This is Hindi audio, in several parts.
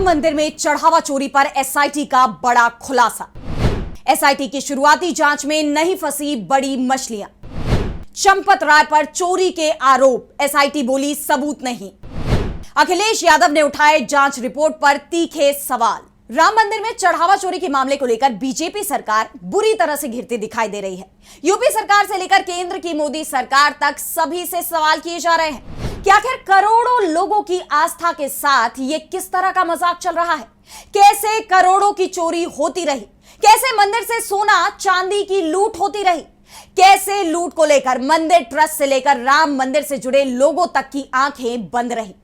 राम मंदिर में चढ़ावा चोरी पर एसआईटी का बड़ा खुलासा। एसआईटी की शुरुआती जांच में नहीं फंसी बड़ी मछलियां। चंपत राय पर चोरी के आरोप, एसआईटी बोली सबूत नहीं। अखिलेश यादव ने उठाए जांच रिपोर्ट पर तीखे सवाल। राम मंदिर में चढ़ावा चोरी के मामले को लेकर बीजेपी सरकार बुरी तरह से घिरती दिखाई दे रही है। यूपी सरकार से लेकर केंद्र की मोदी सरकार तक सभी से सवाल किए जा रहे हैं कि आखिर करोड़ों लोगों की आस्था के साथ ये किस तरह का मजाक चल रहा है। कैसे करोड़ों की चोरी होती रही, कैसे मंदिर से सोना चांदी की लूट होती रही, कैसे लूट को लेकर मंदिर ट्रस्ट से लेकर राम मंदिर से जुड़े लोगों तक की आंखें बंद रही।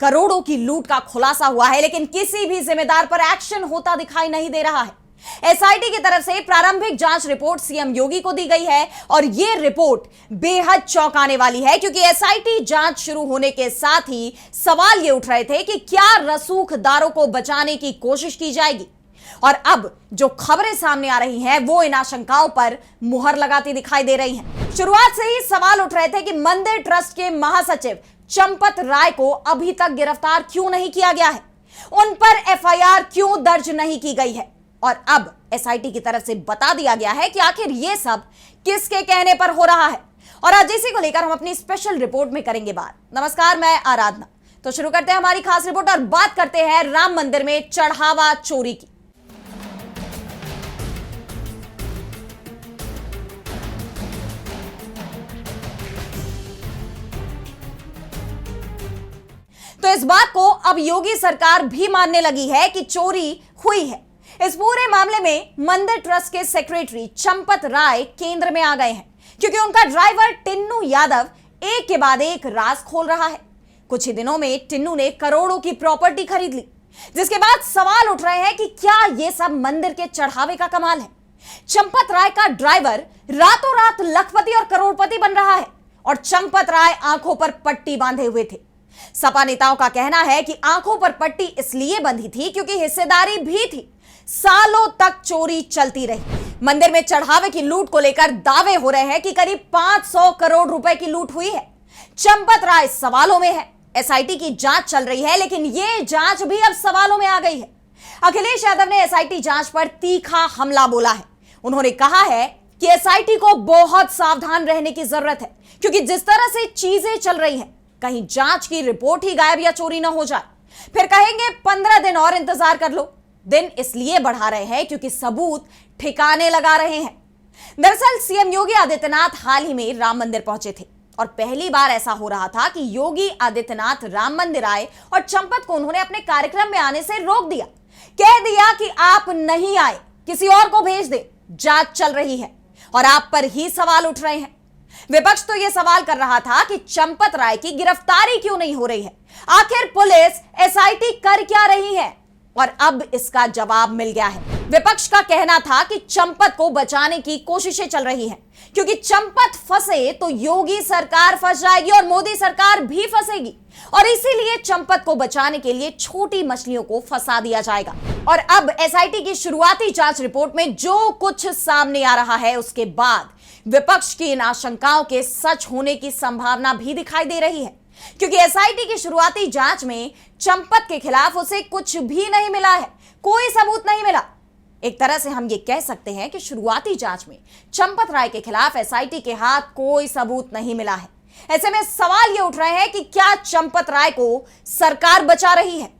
करोड़ों की लूट का खुलासा हुआ है, लेकिन किसी भी जिम्मेदार पर एक्शन होता दिखाई नहीं दे रहा है। एसआईटी की तरफ से प्रारंभिक जांच रिपोर्ट सीएम योगी को दी गई है और यह रिपोर्ट बेहद चौंकाने वाली है, क्योंकि एसआईटी जांच शुरू होने के साथ ही सवाल ये उठ रहे थे कि क्या रसूखदारों को बचाने की कोशिश की जाएगी। और अब जो खबरें सामने आ रही हैं वो इन आशंकाओं पर मुहर लगाती दिखाई दे रही हैं। शुरुआत से ही सवाल उठ रहे थे कि मंदिर ट्रस्ट के महासचिव चंपत राय को अभी तक गिरफ्तार क्यों नहीं किया गया है, उन पर एफआईआर क्यों दर्ज नहीं की गई है। और अब एसआईटी की तरफ से बता दिया गया है कि आखिर यह सब किसके कहने पर हो रहा है। और आज इसी को लेकर हम अपनी स्पेशल रिपोर्ट में करेंगे बात। नमस्कार, मैं आराधना। तो शुरू करते हैं हमारी खास रिपोर्ट और बात करते हैं राम मंदिर में चढ़ावा चोरी की। तो इस बात को अब योगी सरकार भी मानने लगी है कि चोरी हुई है। इस पूरे मामले में मंदिर ट्रस्ट के सेक्रेटरी चंपत राय केंद्र में आ गए हैं, क्योंकि उनका ड्राइवर टिन्नू यादव एक के बाद एक राज खोल रहा है। कुछ ही दिनों में टिन्नू ने करोड़ों की प्रॉपर्टी खरीद ली, जिसके बाद सवाल उठ रहे हैं कि क्या यह सब मंदिर के चढ़ावे का कमाल है। चंपत राय का ड्राइवर रातों रात लखपति और करोड़पति बन रहा है और चंपत राय आंखों पर पट्टी बांधे हुए थे। सपा नेताओं का कहना है कि आंखों पर पट्टी इसलिए बंधी थी क्योंकि हिस्सेदारी भी थी। सालों तक चोरी चलती रही। मंदिर में चढ़ावे की लूट को लेकर दावे हो रहे हैं कि करीब 500 करोड़ रुपए की लूट हुई है। चंपत राय सवालों में है। एसआईटी की जांच चल रही है, लेकिन यह जांच भी अब सवालों में आ गई है। अखिलेश यादव ने एसआईटी जांच पर तीखा हमला बोला है। उन्होंने कहा है कि एसआईटी को बहुत सावधान रहने की जरूरत है, क्योंकि जिस तरह से चीजें चल रही हैं, कहीं जांच की रिपोर्ट ही गायब या चोरी ना हो जाए। फिर कहेंगे 15 दिन और इंतजार कर लो। दिन इसलिए बढ़ा रहे हैं क्योंकि सबूत ठिकाने लगा रहे हैं। दरअसल सीएम योगी आदित्यनाथ हाल ही में राम मंदिर पहुंचे थे और पहली बार ऐसा हो रहा था कि योगी आदित्यनाथ राम मंदिर आए और चंपत को उन्होंने अपने कार्यक्रम में आने से रोक दिया। कह दिया कि आप नहीं आए, किसी और को भेज दे, जांच चल रही है। और आप पर ही सवाल उठ रहे हैं। विपक्ष तो यह सवाल कर रहा था कि चंपत राय की गिरफ्तारी क्यों नहीं हो रही है, आखिर पुलिस एसआईटी कर क्या रही है। और अब इसका जवाब मिल गया है। विपक्ष का कहना था कि चंपत को बचाने की कोशिशें चल रही हैं, क्योंकि चंपत फंसे तो योगी सरकार फंस जाएगी और मोदी सरकार भी फंसेगी, और इसीलिए चंपत को बचाने के लिए छोटी मछलियों को फंसा दिया जाएगा। और अब एसआईटी की शुरुआती जांच रिपोर्ट में जो कुछ सामने आ रहा है, उसके बाद विपक्ष की इन आशंकाओं के सच होने की संभावना भी दिखाई दे रही है, क्योंकि एसआईटी की शुरुआती जांच में चंपत के खिलाफ उसे कुछ भी नहीं मिला है, कोई सबूत नहीं मिला। एक तरह से हम ये कह सकते हैं कि शुरुआती जांच में चंपत राय के खिलाफ एसआईटी के हाथ कोई सबूत नहीं मिला है। ऐसे में सवाल ये उठ रहे हैं कि क्या चंपत राय को सरकार बचा रही है।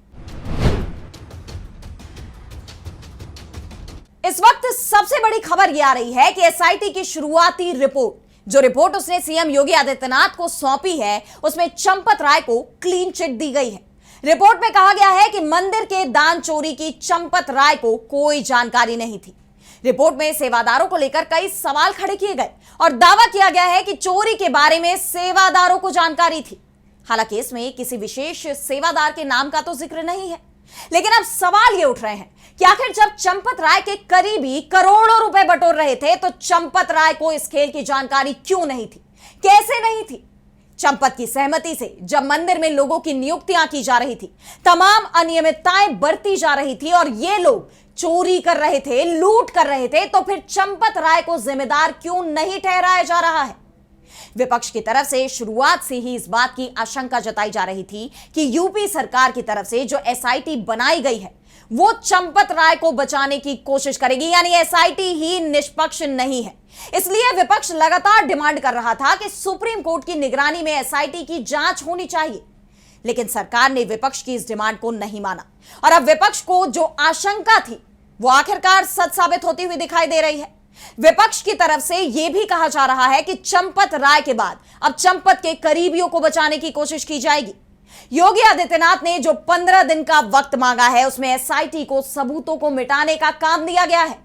इस वक्त सबसे बड़ी खबर यह आ रही है कि एसआईटी की शुरुआती रिपोर्ट, जो रिपोर्ट उसने सीएम योगी आदित्यनाथ को सौंपी है, उसमें चंपत राय को क्लीन चिट दी गई है। रिपोर्ट में कहा गया है कि मंदिर के दान चोरी की चंपत राय को कोई जानकारी नहीं थी। रिपोर्ट में सेवादारों को लेकर कई सवाल खड़े किए गए और दावा किया गया है कि चोरी के बारे में सेवादारों को जानकारी थी। हालांकि इसमें किसी विशेष सेवादार के नाम का तो जिक्र नहीं है, लेकिन अब सवाल ये उठ रहे हैं कि आखिर जब चंपत राय के करीबी करोड़ों रुपए बटोर रहे थे, तो चंपत राय को इस खेल की जानकारी क्यों नहीं थी, कैसे नहीं थी। चंपत की सहमति से जब मंदिर में लोगों की नियुक्तियां की जा रही थी, तमाम अनियमितताएं बरती जा रही थी और ये लोग चोरी कर रहे थे, लूट कर रहे थे, तो फिर चंपत राय को जिम्मेदार क्यों नहीं ठहराया जा रहा है। विपक्ष की तरफ से शुरुआत से ही इस बात की आशंका जताई जा रही थी कि यूपी सरकार की तरफ से जो एसआईटी बनाई गई है वो चंपत राय को बचाने की कोशिश करेगी, यानी एसआईटी ही निष्पक्ष नहीं है। इसलिए विपक्ष लगातार डिमांड कर रहा था कि सुप्रीम कोर्ट की निगरानी में एसआईटी की जांच होनी चाहिए, लेकिन सरकार ने विपक्ष की इस डिमांड को नहीं माना और अब विपक्ष को जो आशंका थी वो आखिरकार सच साबित होती हुई दिखाई दे रही है। विपक्ष की तरफ से यह भी कहा जा रहा है कि चंपत राय के बाद अब चंपत के करीबियों को बचाने की कोशिश की जाएगी। योगी आदित्यनाथ ने जो 15 दिन का वक्त मांगा है उसमें एसआईटी को सबूतों को मिटाने का काम दिया गया है,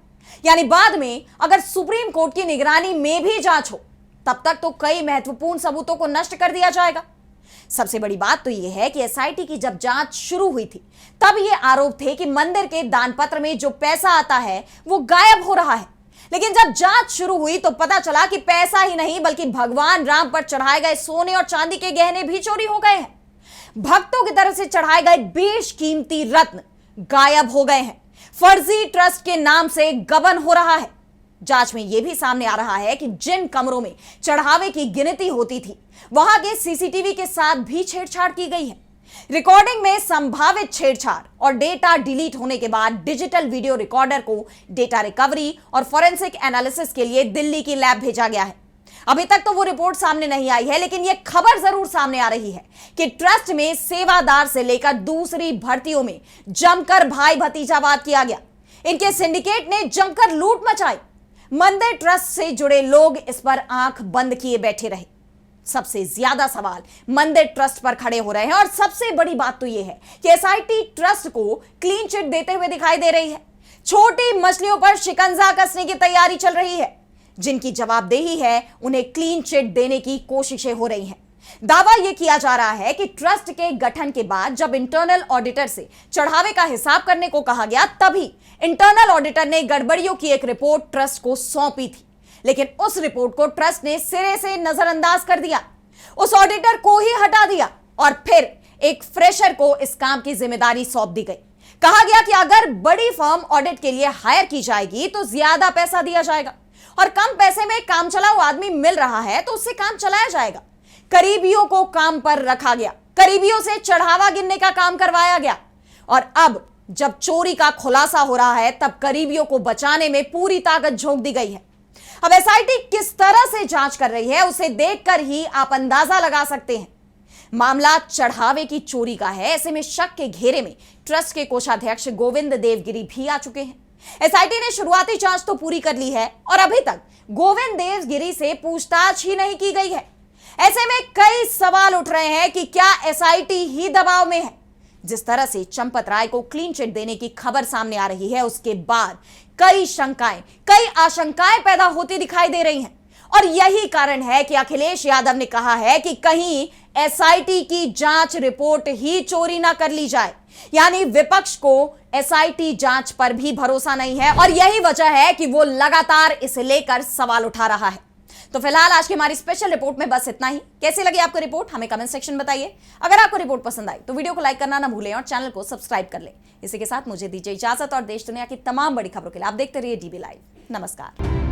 यानी बाद में अगर सुप्रीम कोर्ट की निगरानी में भी जांच हो तब तक तो कई महत्वपूर्ण सबूतों को नष्ट कर दिया जाएगा। सबसे बड़ी बात तो यह है कि एसआईटी की जब जांच शुरू हुई थी तब यह आरोप थे कि मंदिर के दान पत्र में जो पैसा आता है वो गायब हो रहा है, लेकिन जब जांच शुरू हुई तो पता चला कि पैसा ही नहीं बल्कि भगवान राम पर चढ़ाए गए सोने और चांदी के गहने भी चोरी हो गए हैं। भक्तों की तरफ से चढ़ाए गए बेशकीमती रत्न गायब हो गए हैं। फर्जी ट्रस्ट के नाम से गबन हो रहा है। जांच में यह भी सामने आ रहा है कि जिन कमरों में चढ़ावे की गिनती होती थी वहां के सीसीटीवी के साथ भी छेड़छाड़ की गई है। रिकॉर्डिंग में संभावित छेड़छाड़ और डेटा डिलीट होने के बाद डिजिटल वीडियो रिकॉर्डर को डेटा रिकवरी और फोरेंसिक एनालिसिस के लिए दिल्ली की लैब भेजा गया है। अभी तक तो वो रिपोर्ट सामने नहीं आई है, लेकिन यह खबर जरूर सामने आ रही है कि ट्रस्ट में सेवादार से लेकर दूसरी भर्तियों में जमकर भाई भतीजावाद किया गया। इनके सिंडिकेट ने जमकर लूट मचाई। मंदिर ट्रस्ट से जुड़े लोग इस पर आंख बंद किए बैठे रहे। सबसे ज्यादा सवाल मंदिर ट्रस्ट पर खड़े हो रहे हैं और सबसे बड़ी बात तो यह है कि एसआईटी ट्रस्ट को क्लीन चिट देते हुए दिखाई दे रही है। छोटी मछलियों पर शिकंजा कसने की तैयारी चल रही है। जिनकी जवाबदेही है उन्हें क्लीन चिट देने की कोशिशें हो रही हैं। दावा यह किया जा रहा है कि ट्रस्ट के गठन के बाद जब इंटरनल ऑडिटर से चढ़ावे का हिसाब करने को कहा गया तभी इंटरनल ऑडिटर ने गड़बड़ियों की एक रिपोर्ट ट्रस्ट को सौंपी थी, लेकिन उस रिपोर्ट को ट्रस्ट ने सिरे से नजरअंदाज कर दिया। उस ऑडिटर को ही हटा दिया और फिर एक फ्रेशर को इस काम की जिम्मेदारी सौंप दी गई। कहा गया कि अगर बड़ी फर्म ऑडिट के लिए हायर की जाएगी तो ज्यादा पैसा दिया जाएगा और कम पैसे में काम चलाऊ आदमी मिल रहा है तो उससे काम चलाया जाएगा। करीबियों को काम पर रखा गया, करीबियों से चढ़ावा गिनने का काम करवाया गया और अब जब चोरी का खुलासा हो रहा है तब करीबियों को बचाने में पूरी ताकत झोंक दी गई है। अब एसआईटी किस तरह से जांच कर रही है उसे देखकर ही आप अंदाजा लगा सकते हैं। मामला चढ़ावे की चोरी का है, ऐसे में शक के घेरे में ट्रस्ट के कोषाध्यक्ष गोविंद देवगिरी भी आ चुके हैं। एसआईटी ने शुरुआती जांच तो पूरी कर ली है और अभी तक गोविंद देवगिरी से पूछताछ ही नहीं की गई है। ऐसे में कई सवाल उठ रहे हैं कि क्या एसआईटी ही दबाव में है। जिस तरह से चंपत राय को क्लीन चिट देने की खबर सामने आ रही है उसके बाद कई शंकाएं, कई आशंकाएं पैदा होती दिखाई दे रही हैं और यही कारण है कि अखिलेश यादव ने कहा है कि कहीं एसआईटी की जांच रिपोर्ट ही चोरी ना कर ली जाए, यानी विपक्ष को एसआईटी जांच पर भी भरोसा नहीं है और यही वजह है कि वो लगातार इसे लेकर सवाल उठा रहा है। तो फिलहाल आज की हमारी स्पेशल रिपोर्ट में बस इतना ही। कैसी लगी आपको रिपोर्ट हमें कमेंट सेक्शन में बताइए। अगर आपको रिपोर्ट पसंद आई तो वीडियो को लाइक करना ना भूलें और चैनल को सब्सक्राइब कर लें। इसी के साथ मुझे दीजिए इजाजत और देश दुनिया की तमाम बड़ी खबरों के लिए आप देखते रहिए डीबी लाइव। नमस्कार।